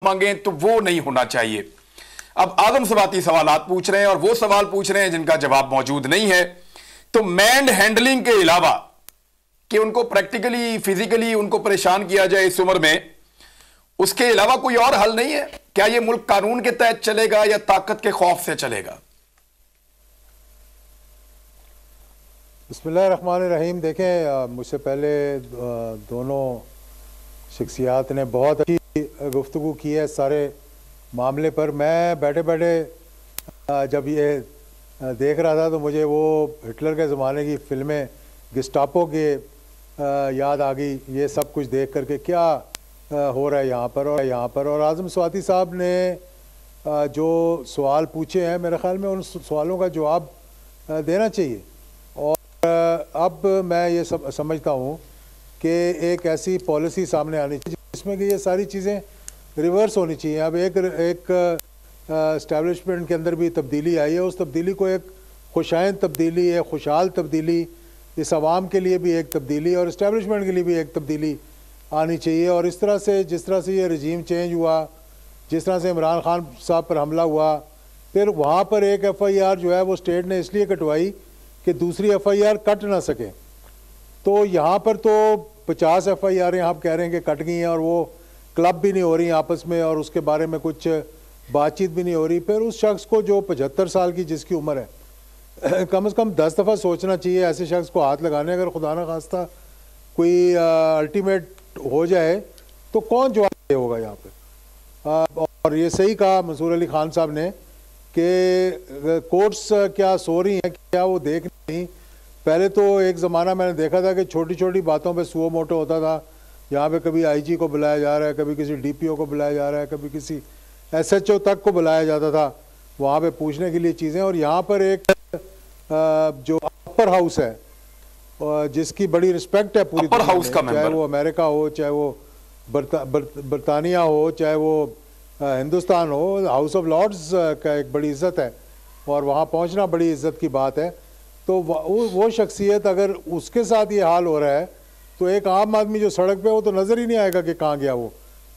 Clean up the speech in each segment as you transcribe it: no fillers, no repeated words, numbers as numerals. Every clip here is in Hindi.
मांगे तो वो नहीं होना चाहिए। अब आदम सवाती सवालात पूछ रहे हैं और वो सवाल पूछ रहे हैं जिनका जवाब मौजूद नहीं है। तो मैंड हैंडलिंग के अलावा कि उनको प्रैक्टिकली फिजिकली उनको परेशान किया जाए इस उम्र में, उसके अलावा कोई और हल नहीं है क्या? ये मुल्क कानून के तहत चलेगा या ताकत के खौफ से चलेगा? बिस्मिल्लाहिर्रहमानिर्रहीम। देखें, मुझसे पहले दोनों शख्सियात ने बहुत अच्छी गुफ्तगू की है सारे मामले पर। मैं बैठे बैठे जब ये देख रहा था तो मुझे वो हिटलर के ज़माने की फ़िल्में गिस्टापो के याद आ गई। ये सब कुछ देख करके क्या हो रहा है यहाँ पर और आज़म स्वाति साहब ने जो सवाल पूछे हैं, मेरे ख़्याल में उन सवालों का जवाब देना चाहिए। और अब मैं ये सब समझता हूँ कि एक ऐसी पॉलिसी सामने आनी चाहिए जिसमें कि ये सारी चीज़ें रिवर्स होनी चाहिए। अब एक एस्टेब्लिशमेंट के अंदर भी तब्दीली आई है, उस तब्दीली को एक खुशाइन तब्दीली, एक खुशहाल तब्दीली, इस आवाम के लिए भी एक तब्दीली और इस्टेब्लिशमेंट के लिए भी एक तब्दीली आनी चाहिए। और इस तरह से जिस तरह से ये रजीम चेंज हुआ, जिस तरह से इमरान खान साहब पर हमला हुआ, फिर वहाँ पर एक FIR जो है वो स्टेट ने इसलिए कटवाई कि दूसरी FIR कट ना सके। तो यहाँ पर तो 50 FIR आप कह रहे हैं कि कट गई हैं और वो क्लब भी नहीं हो रही आपस में और उसके बारे में कुछ बातचीत भी नहीं हो रही। फिर उस शख्स को जो 75 साल की जिसकी उम्र है, कम से कम 10 दफ़ा सोचना चाहिए ऐसे शख्स को हाथ लगाने। अगर खुदा ना खास्ता कोई अल्टीमेट हो जाए तो कौन जवाब होगा यहाँ पे? और ये सही कहा मंसूर अली खान साहब ने कि कोर्ट्स क्या सो रही हैं, क्या वो देख नहीं? पहले तो एक ज़माना मैंने देखा था कि छोटी छोटी बातों पे सुओ मोटो होता था। यहाँ पे कभी IG को बुलाया जा रहा है, कभी किसी DPO को बुलाया जा रहा है, कभी किसी SHO तक को बुलाया जाता था वहाँ पे पूछने के लिए चीज़ें। और यहाँ पर एक जो अपर हाउस है जिसकी बड़ी रिस्पेक्ट है पूरी दुनिया में, चाहे वो अमेरिका हो, चाहे वो बरतानिया हो, चाहे वो हिंदुस्तान हो, हाउस ऑफ लॉर्ड्स का एक बड़ी इज़्ज़त है और वहाँ पहुँचना बड़ी इज़्ज़त की बात है। तो वो शख्सियत अगर उसके साथ ये हाल हो रहा है तो एक आम आदमी जो सड़क पे वो तो नज़र ही नहीं आएगा कि कहाँ गया वो।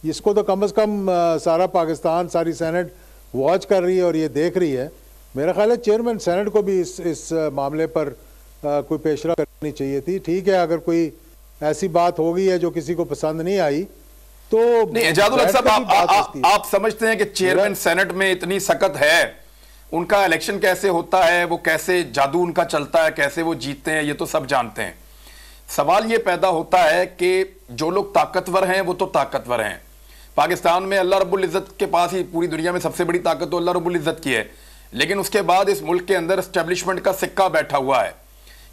इसको तो कम से कम सारा पाकिस्तान, सारी सेनेट वॉच कर रही है और ये देख रही है। मेरा ख्याल है चेयरमैन सेनेट को भी इस मामले पर कोई पेशरफ करनी चाहिए थी। ठीक है, अगर कोई ऐसी बात हो गई है जो किसी को पसंद नहीं आई तो नहीं। एजाजुल हक साहब, आप समझते हैं कि चेयरमैन सेनेट में इतनी सख्त है, उनका इलेक्शन कैसे होता है, वो कैसे जादू उनका चलता है, कैसे वो जीतते हैं, ये तो सब जानते हैं। सवाल ये पैदा होता है कि जो लोग ताकतवर हैं वो तो ताकतवर हैं। पाकिस्तान में अल्लाह रब्बुल इज़्ज़त के पास ही पूरी दुनिया में सबसे बड़ी ताकत तो अल्लाह रब्बुल इज़्ज़त की है, लेकिन उसके बाद इस मुल्क के अंदर एस्टेब्लिशमेंट का सिक्का बैठा हुआ है।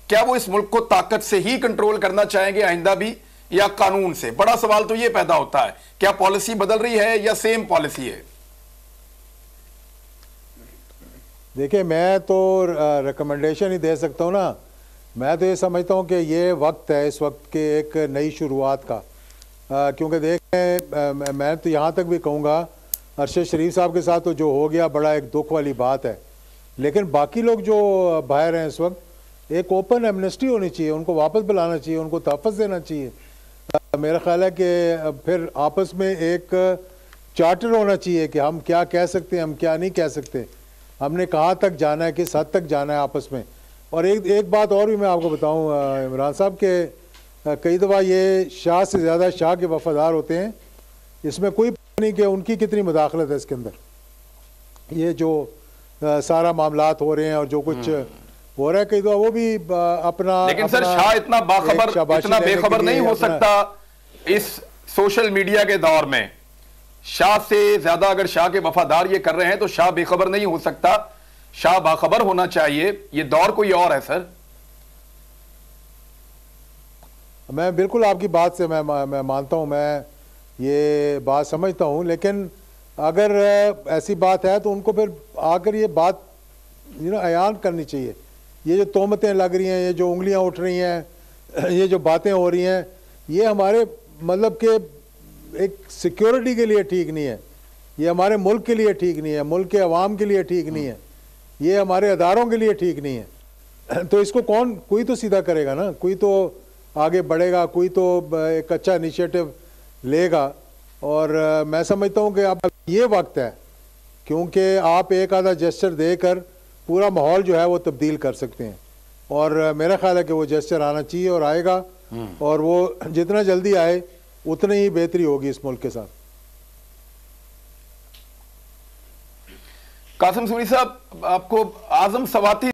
क्या वो इस मुल्क को ताकत से ही कंट्रोल करना चाहेंगे आइंदा भी या कानून से? बड़ा सवाल तो ये पैदा होता है, क्या पॉलिसी बदल रही है या सेम पॉलिसी है? देखिए, मैं तो रिकमेंडेशन ही दे सकता हूँ ना। मैं तो ये समझता हूँ कि ये वक्त है इस वक्त के एक नई शुरुआत का। क्योंकि देखें, मैं तो यहाँ तक भी कहूँगा अरशद शरीफ साहब के साथ तो जो हो गया बड़ा एक दुख वाली बात है, लेकिन बाकी लोग जो बाहर हैं इस वक्त, एक ओपन एमनेस्टी होनी चाहिए, उनको वापस बुलाना चाहिए, उनको तहफ़्फ़ुज़ देना चाहिए। मेरा ख्याल है कि फिर आपस में एक चार्टर होना चाहिए कि हम क्या कह सकते हैं, हम क्या नहीं कह सकते, हमने कहाँ तक जाना है, किस हद तक जाना है आपस में। और एक बात और भी मैं आपको बताऊँ इमरान साहब के, कई दफ़ा ये शाह से ज़्यादा शाह के वफ़ादार होते हैं। इसमें कोई नहीं कि उनकी कितनी मुदाखलत है इसके अंदर। ये जो सारा मामलात हो रहे हैं और जो कुछ हो रहा है, कई दफ़ा वो भी अपना, लेकिन सर शाह इतना बेखबर नहीं हो सकता इस सोशल मीडिया के दौर में। शाह से ज्यादा अगर शाह के वफादार ये कर रहे हैं तो शाह बेखबर नहीं हो सकता, शाह बाखबर होना चाहिए। ये दौर कोई और है सर। मैं बिल्कुल आपकी बात से मैं मानता हूं, मैं ये बात समझता हूं, लेकिन अगर ऐसी बात है तो उनको फिर आकर ये बात अयान करनी चाहिए। ये जो तोहमतें लग रही हैं, ये जो उंगलियां उठ रही हैं, ये जो बातें हो रही हैं, ये हमारे मतलब के एक सिक्योरिटी के लिए ठीक नहीं है, ये हमारे मुल्क के लिए ठीक नहीं है, मुल्क के अवाम के लिए ठीक नहीं है, ये हमारे अदारों के लिए ठीक नहीं है। तो इसको कोई तो सीधा करेगा ना, कोई तो आगे बढ़ेगा, कोई तो एक अच्छा इनिशिएटिव लेगा। और मैं समझता हूँ कि अब ये वक्त है, क्योंकि आप एक आधा जेस्चर देकर पूरा माहौल जो है वो तब्दील कर सकते हैं। और मेरा ख्याल है कि वो जेस्चर आना चाहिए और आएगा, और वो जितना जल्दी आए उतनी ही बेहतरी होगी इस मुल्क के साथ। कासिम सूरी साहब, आपको आजम सवाती